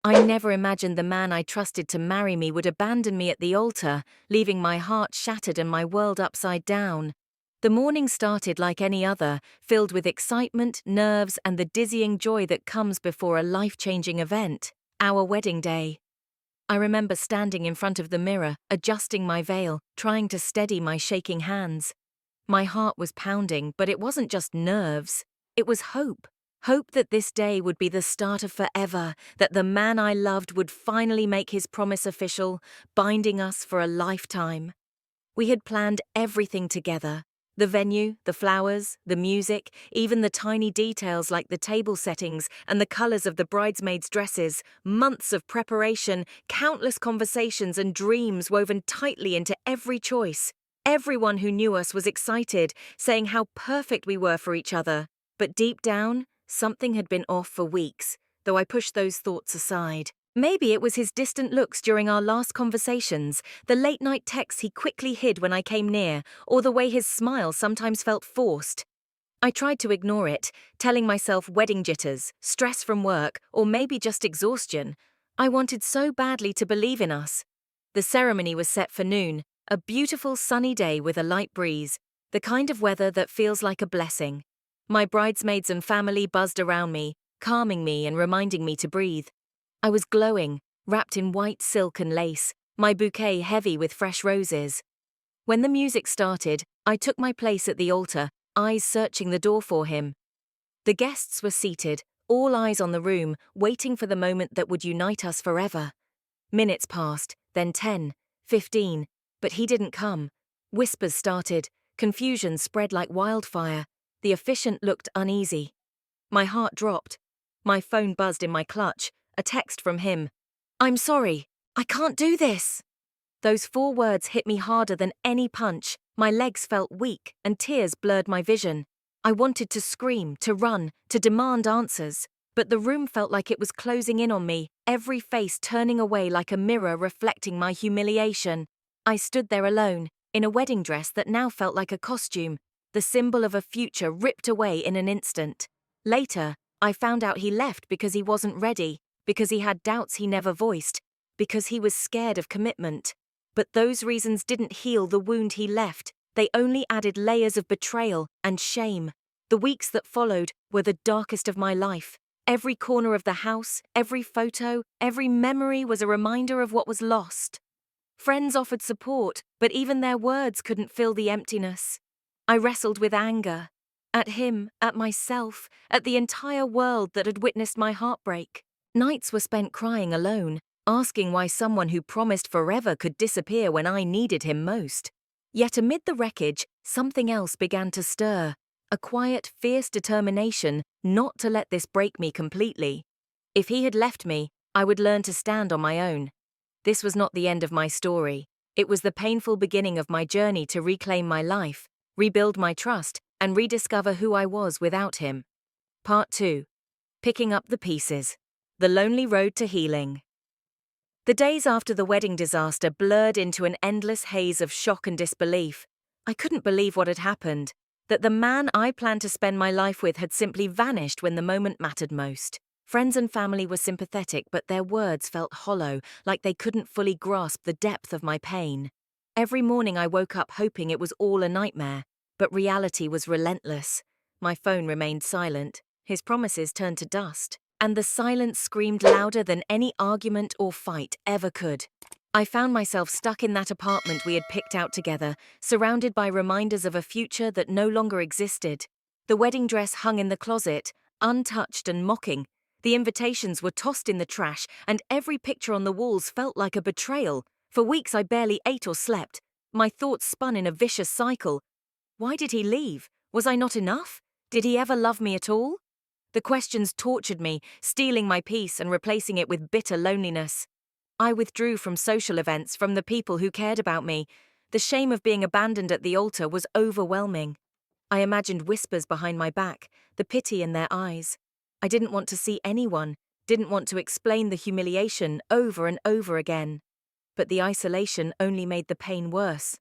I never imagined the man I trusted to marry me would abandon me at the altar, leaving my heart shattered and my world upside down. The morning started like any other, filled with excitement, nerves, and the dizzying joy that comes before a life-changing event, our wedding day. I remember standing in front of the mirror, adjusting my veil, trying to steady my shaking hands. My heart was pounding, but it wasn't just nerves. It was hope. Hope that this day would be the start of forever, that the man I loved would finally make his promise official, binding us for a lifetime. We had planned everything together. The venue, the flowers, the music, even the tiny details like the table settings and the colors of the bridesmaids' dresses, months of preparation, countless conversations and dreams woven tightly into every choice. Everyone who knew us was excited, saying how perfect we were for each other. But deep down, something had been off for weeks, though I pushed those thoughts aside. Maybe it was his distant looks during our last conversations, the late-night texts he quickly hid when I came near, or the way his smile sometimes felt forced. I tried to ignore it, telling myself wedding jitters, stress from work, or maybe just exhaustion. I wanted so badly to believe in us. The ceremony was set for noon, a beautiful sunny day with a light breeze, the kind of weather that feels like a blessing. My bridesmaids and family buzzed around me, calming me and reminding me to breathe. I was glowing, wrapped in white silk and lace, my bouquet heavy with fresh roses. When the music started, I took my place at the altar, eyes searching the door for him. The guests were seated, all eyes on the room, waiting for the moment that would unite us forever. Minutes passed, then 10, 15, but he didn't come. Whispers started, confusion spread like wildfire. The officiant looked uneasy. My heart dropped. My phone buzzed in my clutch. A text from him. "I'm sorry. I can't do this." Those 4 words hit me harder than any punch. My legs felt weak, and tears blurred my vision. I wanted to scream, to run, to demand answers. But the room felt like it was closing in on me, every face turning away like a mirror reflecting my humiliation. I stood there alone, in a wedding dress that now felt like a costume, the symbol of a future ripped away in an instant. Later, I found out he left because he wasn't ready, because he had doubts he never voiced, because he was scared of commitment. But those reasons didn't heal the wound he left. They only added layers of betrayal and shame. The weeks that followed were the darkest of my life. Every corner of the house, every photo, every memory was a reminder of what was lost. Friends offered support, but even their words couldn't fill the emptiness. I wrestled with anger. At him, at myself, at the entire world that had witnessed my heartbreak. Nights were spent crying alone, asking why someone who promised forever could disappear when I needed him most. Yet amid the wreckage, something else began to stir. A quiet, fierce determination not to let this break me completely. If he had left me, I would learn to stand on my own. This was not the end of my story. It was the painful beginning of my journey to reclaim my life, rebuild my trust, and rediscover who I was without him. Part 2. Picking up the pieces. The lonely road to healing. The days after the wedding disaster blurred into an endless haze of shock and disbelief. I couldn't believe what had happened, that the man I planned to spend my life with had simply vanished when the moment mattered most. Friends and family were sympathetic, but their words felt hollow, like they couldn't fully grasp the depth of my pain. Every morning I woke up hoping it was all a nightmare, but reality was relentless. My phone remained silent, his promises turned to dust, and the silence screamed louder than any argument or fight ever could. I found myself stuck in that apartment we had picked out together, surrounded by reminders of a future that no longer existed. The wedding dress hung in the closet, untouched and mocking. The invitations were tossed in the trash, and every picture on the walls felt like a betrayal. For weeks I barely ate or slept. My thoughts spun in a vicious cycle. Why did he leave? Was I not enough? Did he ever love me at all? The questions tortured me, stealing my peace and replacing it with bitter loneliness. I withdrew from social events, from the people who cared about me. The shame of being abandoned at the altar was overwhelming. I imagined whispers behind my back, the pity in their eyes. I didn't want to see anyone, didn't want to explain the humiliation over and over again. But the isolation only made the pain worse.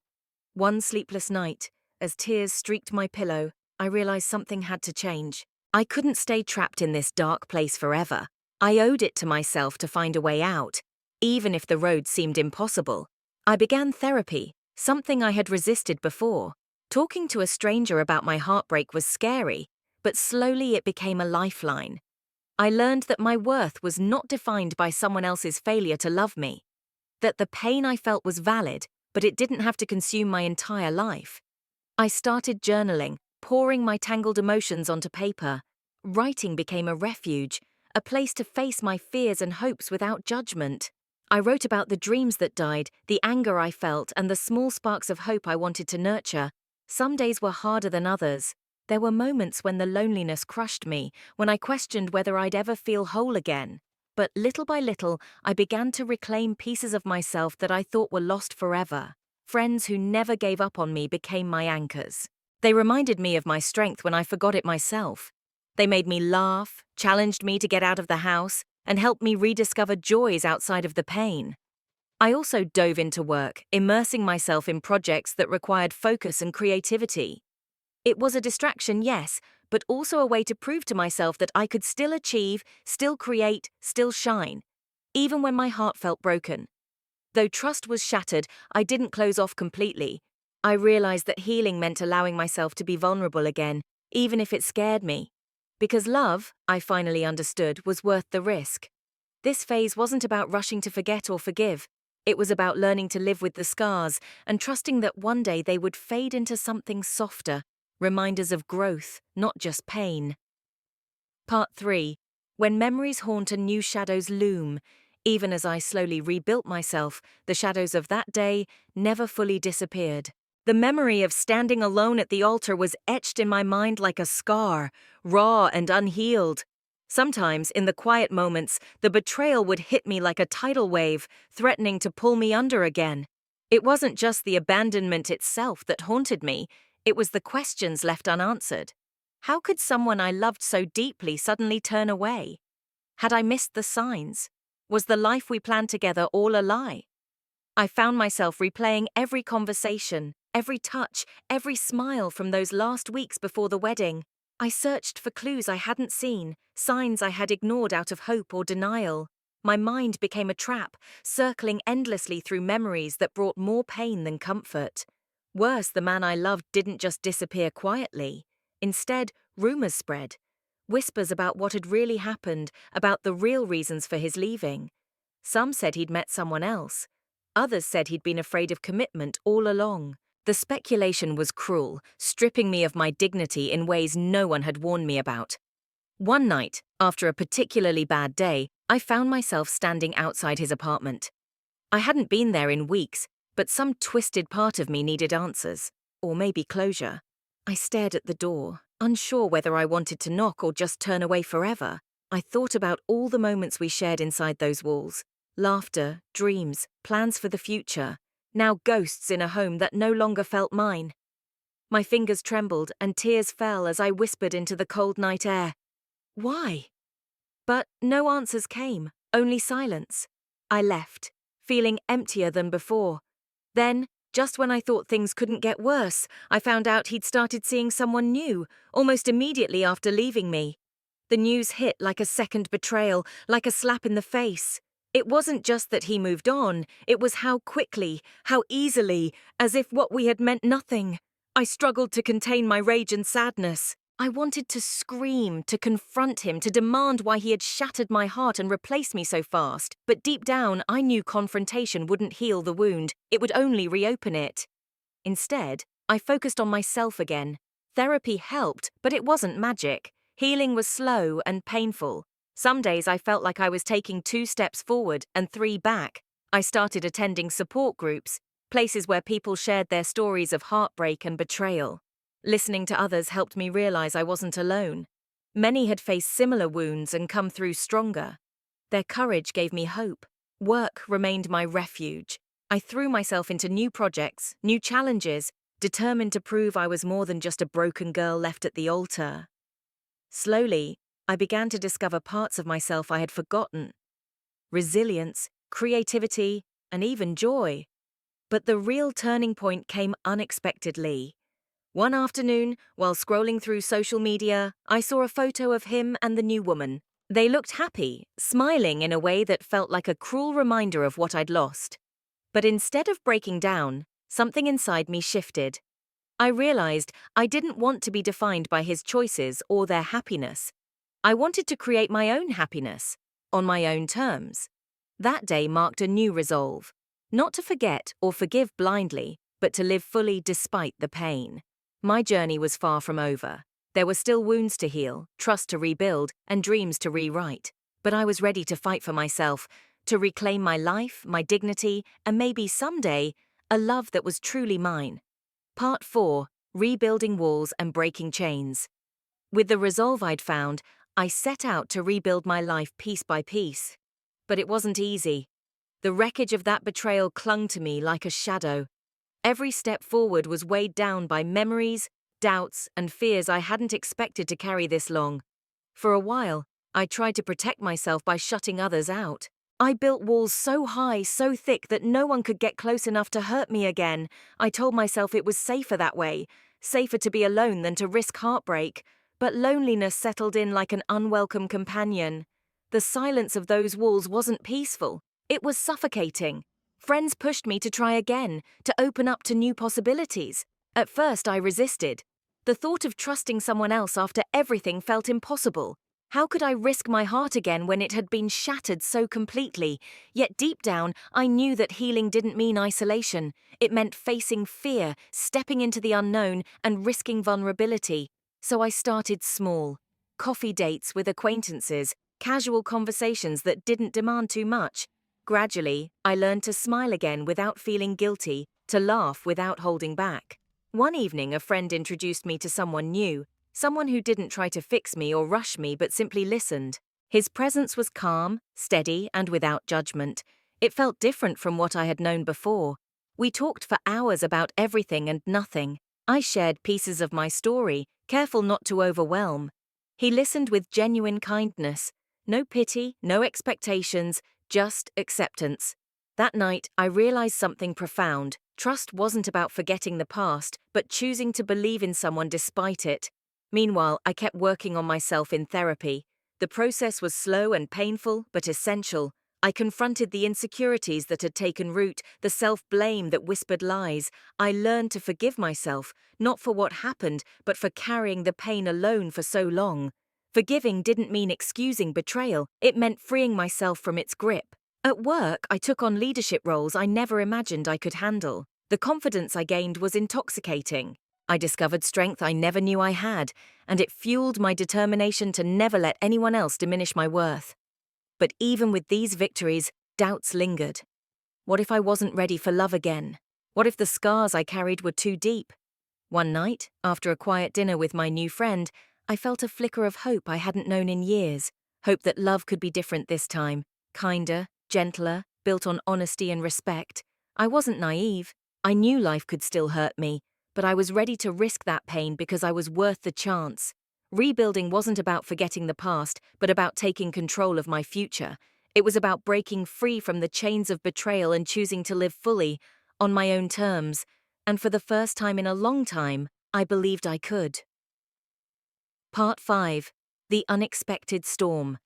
One sleepless night, as tears streaked my pillow, I realized something had to change. I couldn't stay trapped in this dark place forever. I owed it to myself to find a way out, even if the road seemed impossible. I began therapy, something I had resisted before. Talking to a stranger about my heartbreak was scary, but slowly it became a lifeline. I learned that my worth was not defined by someone else's failure to love me, that the pain I felt was valid, but it didn't have to consume my entire life. I started journaling, pouring my tangled emotions onto paper. Writing became a refuge, a place to face my fears and hopes without judgment. I wrote about the dreams that died, the anger I felt, and the small sparks of hope I wanted to nurture. Some days were harder than others. There were moments when the loneliness crushed me, when I questioned whether I'd ever feel whole again. But little by little, I began to reclaim pieces of myself that I thought were lost forever. Friends who never gave up on me became my anchors. They reminded me of my strength when I forgot it myself. They made me laugh, challenged me to get out of the house, and helped me rediscover joys outside of the pain. I also dove into work, immersing myself in projects that required focus and creativity. It was a distraction, yes, but also a way to prove to myself that I could still achieve, still create, still shine, even when my heart felt broken. Though trust was shattered, I didn't close off completely. I realized that healing meant allowing myself to be vulnerable again, even if it scared me. Because love, I finally understood, was worth the risk. This phase wasn't about rushing to forget or forgive. It was about learning to live with the scars and trusting that one day they would fade into something softer, reminders of growth, not just pain. Part 3. When memories haunt and new shadows loom. Even as I slowly rebuilt myself, the shadows of that day never fully disappeared. The memory of standing alone at the altar was etched in my mind like a scar, raw and unhealed. Sometimes, in the quiet moments, the betrayal would hit me like a tidal wave, threatening to pull me under again. It wasn't just the abandonment itself that haunted me, it was the questions left unanswered. How could someone I loved so deeply suddenly turn away? Had I missed the signs? Was the life we planned together all a lie? I found myself replaying every conversation, every touch, every smile from those last weeks before the wedding. I searched for clues I hadn't seen, signs I had ignored out of hope or denial. My mind became a trap, circling endlessly through memories that brought more pain than comfort. Worse, the man I loved didn't just disappear quietly. Instead, rumors spread. Whispers about what had really happened, about the real reasons for his leaving. Some said he'd met someone else. Others said he'd been afraid of commitment all along. The speculation was cruel, stripping me of my dignity in ways no one had warned me about. One night, after a particularly bad day, I found myself standing outside his apartment. I hadn't been there in weeks, but some twisted part of me needed answers, or maybe closure. I stared at the door, unsure whether I wanted to knock or just turn away forever. I thought about all the moments we shared inside those walls. Laughter, dreams, plans for the future, now ghosts in a home that no longer felt mine. My fingers trembled and tears fell as I whispered into the cold night air. Why? But no answers came, only silence. I left, feeling emptier than before. Then, just when I thought things couldn't get worse, I found out he'd started seeing someone new, almost immediately after leaving me. The news hit like a second betrayal, like a slap in the face. It wasn't just that he moved on, it was how quickly, how easily, as if what we had meant nothing. I struggled to contain my rage and sadness. I wanted to scream, to confront him, to demand why he had shattered my heart and replaced me so fast. But deep down, I knew confrontation wouldn't heal the wound, it would only reopen it. Instead, I focused on myself again. Therapy helped, but it wasn't magic. Healing was slow and painful. Some days I felt like I was taking 2 steps forward and 3 back. I started attending support groups, places where people shared their stories of heartbreak and betrayal. Listening to others helped me realize I wasn't alone. Many had faced similar wounds and come through stronger. Their courage gave me hope. Work remained my refuge. I threw myself into new projects, new challenges, determined to prove I was more than just a broken girl left at the altar. Slowly, I began to discover parts of myself I had forgotten. Resilience, creativity, and even joy. But the real turning point came unexpectedly. One afternoon, while scrolling through social media, I saw a photo of him and the new woman. They looked happy, smiling in a way that felt like a cruel reminder of what I'd lost. But instead of breaking down, something inside me shifted. I realized I didn't want to be defined by his choices or their happiness. I wanted to create my own happiness, on my own terms. That day marked a new resolve. Not to forget or forgive blindly, but to live fully despite the pain. My journey was far from over. There were still wounds to heal, trust to rebuild, and dreams to rewrite. But I was ready to fight for myself, to reclaim my life, my dignity, and maybe someday, a love that was truly mine. Part 4. Rebuilding Walls and Breaking Chains. With the resolve I'd found, I set out to rebuild my life piece by piece. But it wasn't easy. The wreckage of that betrayal clung to me like a shadow. Every step forward was weighed down by memories, doubts, and fears I hadn't expected to carry this long. For a while, I tried to protect myself by shutting others out. I built walls so high, so thick that no one could get close enough to hurt me again. I told myself it was safer that way, safer to be alone than to risk heartbreak. But loneliness settled in like an unwelcome companion. The silence of those walls wasn't peaceful. It was suffocating. Friends pushed me to try again, to open up to new possibilities. At first, I resisted. The thought of trusting someone else after everything felt impossible. How could I risk my heart again when it had been shattered so completely? Yet deep down, I knew that healing didn't mean isolation. It meant facing fear, stepping into the unknown, and risking vulnerability. So I started small. Coffee dates with acquaintances, casual conversations that didn't demand too much. Gradually, I learned to smile again without feeling guilty, to laugh without holding back. One evening, a friend introduced me to someone new, someone who didn't try to fix me or rush me but simply listened. His presence was calm, steady, and without judgment. It felt different from what I had known before. We talked for hours about everything and nothing. I shared pieces of my story, careful not to overwhelm. He listened with genuine kindness. No pity, no expectations, just acceptance. That night, I realized something profound. Trust wasn't about forgetting the past, but choosing to believe in someone despite it. Meanwhile, I kept working on myself in therapy. The process was slow and painful, but essential. I confronted the insecurities that had taken root, the self-blame that whispered lies. I learned to forgive myself, not for what happened, but for carrying the pain alone for so long. Forgiving didn't mean excusing betrayal, it meant freeing myself from its grip. At work, I took on leadership roles I never imagined I could handle. The confidence I gained was intoxicating. I discovered strength I never knew I had, and it fueled my determination to never let anyone else diminish my worth. But even with these victories, doubts lingered. What if I wasn't ready for love again? What if the scars I carried were too deep? One night, after a quiet dinner with my new friend, I felt a flicker of hope I hadn't known in years. Hope that love could be different this time, kinder, gentler, built on honesty and respect. I wasn't naive. I knew life could still hurt me, but I was ready to risk that pain because I was worth the chance. Rebuilding wasn't about forgetting the past, but about taking control of my future. It was about breaking free from the chains of betrayal and choosing to live fully, on my own terms. And for the first time in a long time, I believed I could. Part 5. The Unexpected Storm.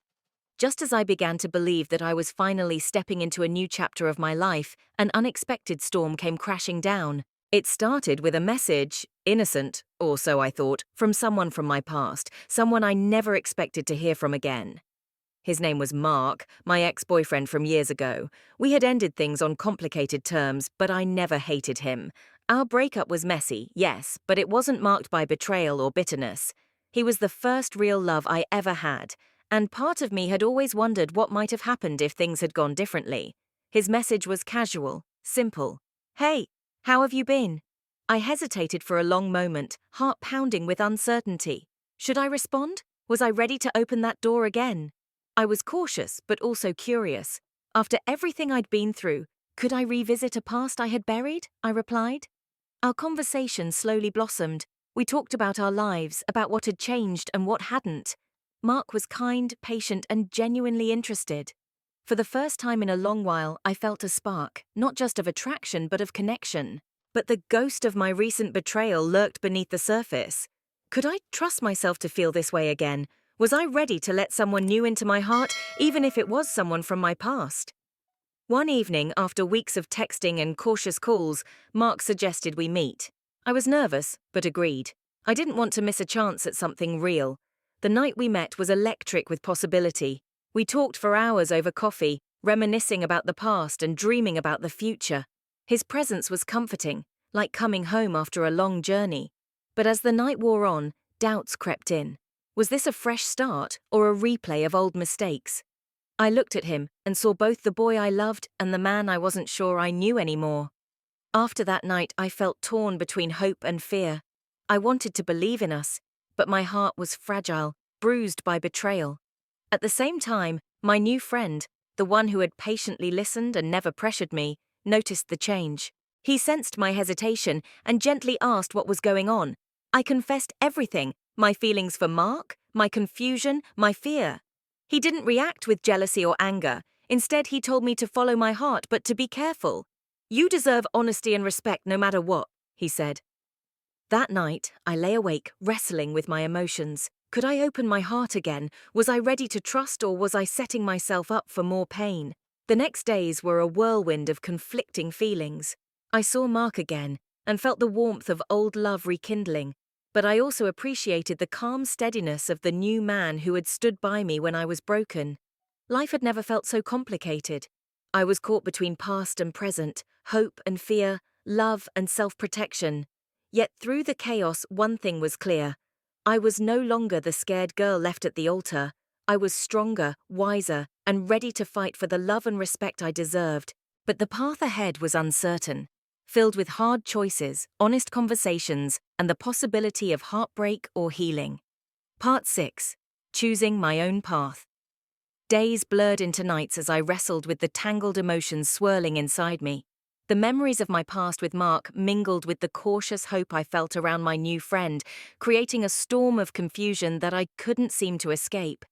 Just as I began to believe that I was finally stepping into a new chapter of my life, an unexpected storm came crashing down. It started with a message, innocent, or so I thought, from someone from my past, someone I never expected to hear from again. His name was Mark, my ex-boyfriend from years ago. We had ended things on complicated terms, but I never hated him. Our breakup was messy, yes, but it wasn't marked by betrayal or bitterness. He was the first real love I ever had, and part of me had always wondered what might have happened if things had gone differently. His message was casual, simple. Hey, how have you been? I hesitated for a long moment, heart pounding with uncertainty. Should I respond? Was I ready to open that door again? I was cautious, but also curious. After everything I'd been through, could I revisit a past I had buried? I replied. Our conversation slowly blossomed. We talked about our lives, about what had changed and what hadn't. Mark was kind, patient, and genuinely interested. For the first time in a long while, I felt a spark, not just of attraction but of connection. But the ghost of my recent betrayal lurked beneath the surface. Could I trust myself to feel this way again? Was I ready to let someone new into my heart, even if it was someone from my past? One evening, after weeks of texting and cautious calls, Mark suggested we meet. I was nervous, but agreed. I didn't want to miss a chance at something real. The night we met was electric with possibility. We talked for hours over coffee, reminiscing about the past and dreaming about the future. His presence was comforting, like coming home after a long journey. But as the night wore on, doubts crept in. Was this a fresh start or a replay of old mistakes? I looked at him and saw both the boy I loved and the man I wasn't sure I knew anymore. After that night, I felt torn between hope and fear. I wanted to believe in us, but my heart was fragile, bruised by betrayal. At the same time, my new friend, the one who had patiently listened and never pressured me, noticed the change. He sensed my hesitation and gently asked what was going on. I confessed everything, my feelings for Mark, my confusion, my fear. He didn't react with jealousy or anger. Instead, he told me to follow my heart, but to be careful. You deserve honesty and respect no matter what, he said. That night, I lay awake, wrestling with my emotions. Could I open my heart again? Was I ready to trust, or was I setting myself up for more pain? The next days were a whirlwind of conflicting feelings. I saw Mark again and felt the warmth of old love rekindling, but I also appreciated the calm steadiness of the new man who had stood by me when I was broken. Life had never felt so complicated. I was caught between past and present, hope and fear, love and self-protection. Yet through the chaos, one thing was clear. I was no longer the scared girl left at the altar. I was stronger, wiser, and ready to fight for the love and respect I deserved. But the path ahead was uncertain, filled with hard choices, honest conversations, and the possibility of heartbreak or healing. Part 6. Choosing my own path. Days blurred into nights as I wrestled with the tangled emotions swirling inside me. The memories of my past with Mark mingled with the cautious hope I felt around my new friend, creating a storm of confusion that I couldn't seem to escape.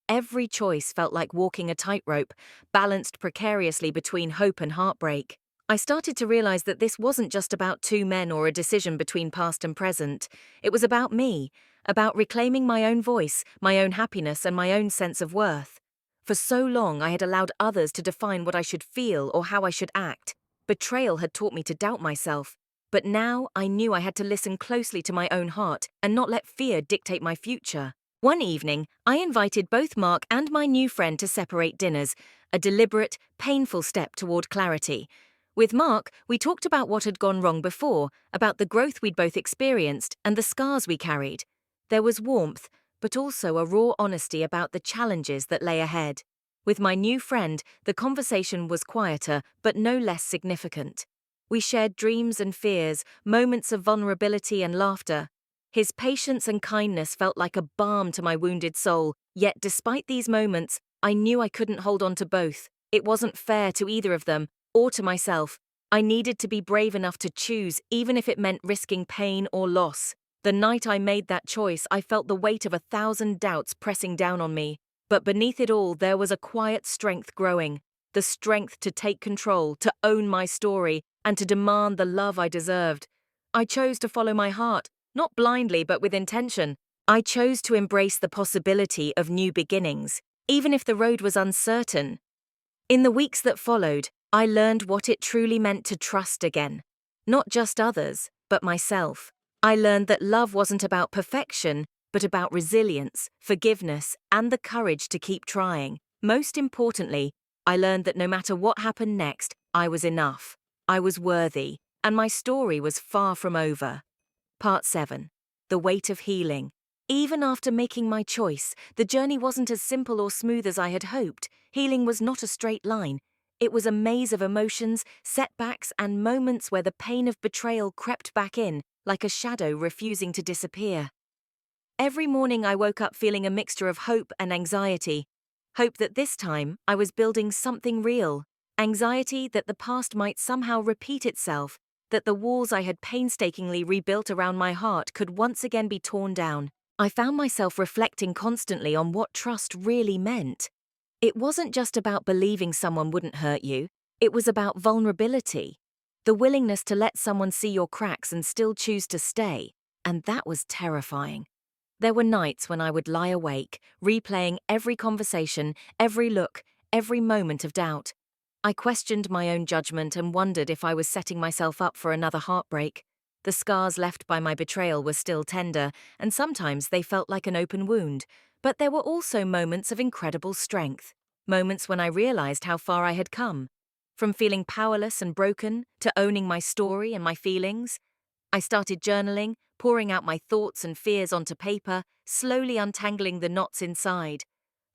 Every choice felt like walking a tightrope, balanced precariously between hope and heartbreak. I started to realize that this wasn't just about two men or a decision between past and present. It was about me, about reclaiming my own voice, my own happiness, and my own sense of worth. For so long, I had allowed others to define what I should feel or how I should act. Betrayal had taught me to doubt myself. But now I knew I had to listen closely to my own heart and not let fear dictate my future. One evening, I invited both Mark and my new friend to separate dinners, a deliberate, painful step toward clarity. With Mark, we talked about what had gone wrong before, about the growth we'd both experienced and the scars we carried. There was warmth, but also a raw honesty about the challenges that lay ahead. With my new friend, the conversation was quieter, but no less significant. We shared dreams and fears, moments of vulnerability and laughter. His patience and kindness felt like a balm to my wounded soul, yet despite these moments, I knew I couldn't hold on to both. It wasn't fair to either of them, or to myself. I needed to be brave enough to choose, even if it meant risking pain or loss. The night I made that choice, I felt the weight of 1,000 doubts pressing down on me. But beneath it all, there was a quiet strength growing. The strength to take control, to own my story, and to demand the love I deserved. I chose to follow my heart, not blindly but with intention. I chose to embrace the possibility of new beginnings, even if the road was uncertain. In the weeks that followed, I learned what it truly meant to trust again. Not just others, but myself. I learned that love wasn't about perfection, but about resilience, forgiveness, and the courage to keep trying. Most importantly, I learned that no matter what happened next, I was enough. I was worthy, and my story was far from over. Part 7. The weight of healing. Even after making my choice, the journey wasn't as simple or smooth as I had hoped. Healing was not a straight line. It was a maze of emotions, setbacks, and moments where the pain of betrayal crept back in, like a shadow refusing to disappear. Every morning I woke up feeling a mixture of hope and anxiety. Hope that this time I was building something real. Anxiety that the past might somehow repeat itself, that the walls I had painstakingly rebuilt around my heart could once again be torn down. I found myself reflecting constantly on what trust really meant. It wasn't just about believing someone wouldn't hurt you, it was about vulnerability. The willingness to let someone see your cracks and still choose to stay, and that was terrifying. There were nights when I would lie awake, replaying every conversation, every look, every moment of doubt. I questioned my own judgment and wondered if I was setting myself up for another heartbreak. The scars left by my betrayal were still tender, and sometimes they felt like an open wound. But there were also moments of incredible strength, moments when I realized how far I had come. From feeling powerless and broken to owning my story and my feelings. I started journaling, pouring out my thoughts and fears onto paper, slowly untangling the knots inside.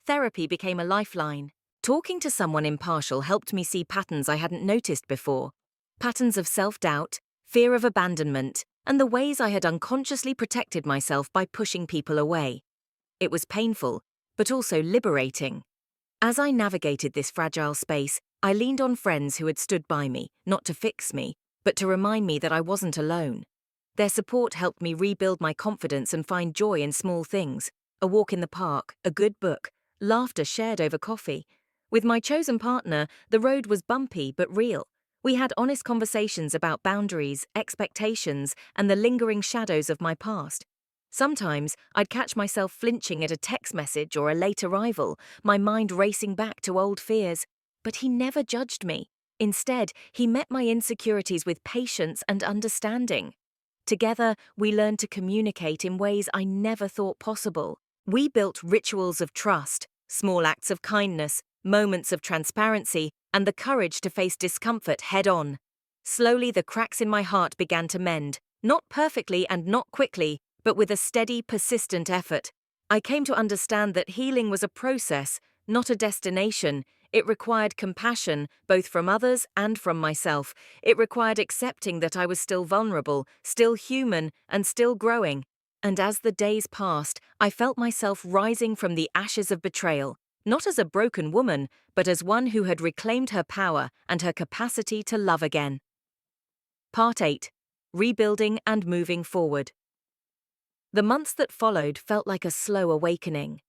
Therapy became a lifeline. Talking to someone impartial helped me see patterns I hadn't noticed before. Patterns of self-doubt, fear of abandonment, and the ways I had unconsciously protected myself by pushing people away. It was painful, but also liberating. As I navigated this fragile space, I leaned on friends who had stood by me, not to fix me, but to remind me that I wasn't alone. Their support helped me rebuild my confidence and find joy in small things: a walk in the park, a good book, laughter shared over coffee. With my chosen partner, the road was bumpy but real. We had honest conversations about boundaries, expectations, and the lingering shadows of my past. Sometimes I'd catch myself flinching at a text message or a late arrival, my mind racing back to old fears. But he never judged me. Instead, he met my insecurities with patience and understanding. Together, we learned to communicate in ways I never thought possible. We built rituals of trust, small acts of kindness, moments of transparency, and the courage to face discomfort head-on. Slowly, the cracks in my heart began to mend, not perfectly and not quickly, but with a steady, persistent effort. I came to understand that healing was a process, not a destination. It required compassion, both from others and from myself. It required accepting that I was still vulnerable, still human, and still growing. And as the days passed, I felt myself rising from the ashes of betrayal, not as a broken woman, but as one who had reclaimed her power and her capacity to love again. Part 8. Rebuilding and Moving Forward. The months that followed felt like a slow awakening.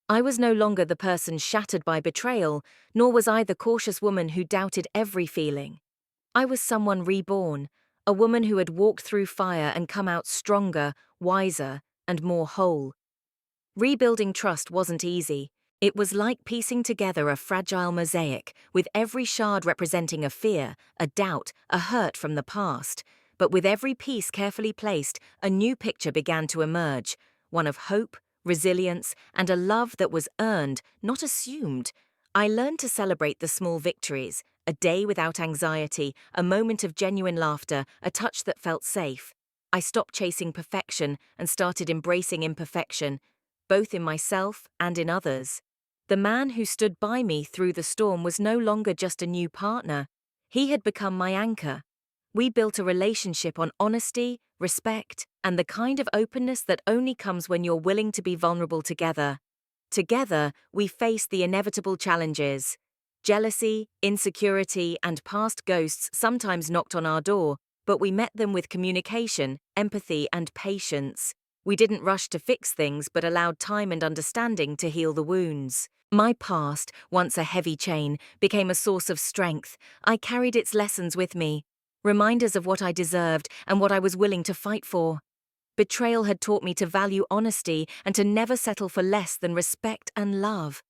I was no longer the person shattered by betrayal, nor was I the cautious woman who doubted every feeling. I was someone reborn, a woman who had walked through fire and come out stronger, wiser, and more whole. Rebuilding trust wasn't easy. It was like piecing together a fragile mosaic, with every shard representing a fear, a doubt, a hurt from the past. But with every piece carefully placed, a new picture began to emerge, one of hope, resilience, and a love that was earned, not assumed. I learned to celebrate the small victories: a day without anxiety, a moment of genuine laughter, a touch that felt safe. I stopped chasing perfection and started embracing imperfection, both in myself and in others. The man who stood by me through the storm was no longer just a new partner. He had become my anchor. We built a relationship on honesty, respect, and the kind of openness that only comes when you're willing to be vulnerable together. Together, we faced the inevitable challenges. Jealousy, insecurity, and past ghosts sometimes knocked on our door, but we met them with communication, empathy, and patience. We didn't rush to fix things but allowed time and understanding to heal the wounds. My past, once a heavy chain, became a source of strength. I carried its lessons with me, reminders of what I deserved and what I was willing to fight for. Betrayal had taught me to value honesty and to never settle for less than respect and love.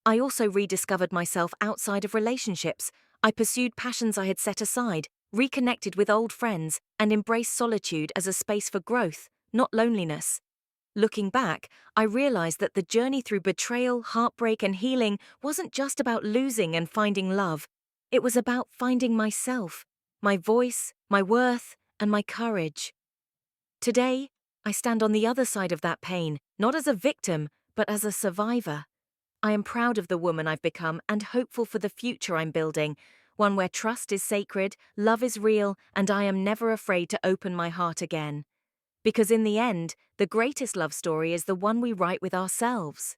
I also rediscovered myself outside of relationships. I pursued passions I had set aside, reconnected with old friends, and embraced solitude as a space for growth, not loneliness. Looking back, I realized that the journey through betrayal, heartbreak, and healing wasn't just about losing and finding love. It was about finding myself, my voice, my worth, and my courage. Today, I stand on the other side of that pain, not as a victim, but as a survivor. I am proud of the woman I've become and hopeful for the future I'm building, one where trust is sacred, love is real, and I am never afraid to open my heart again. Because in the end, the greatest love story is the one we write with ourselves.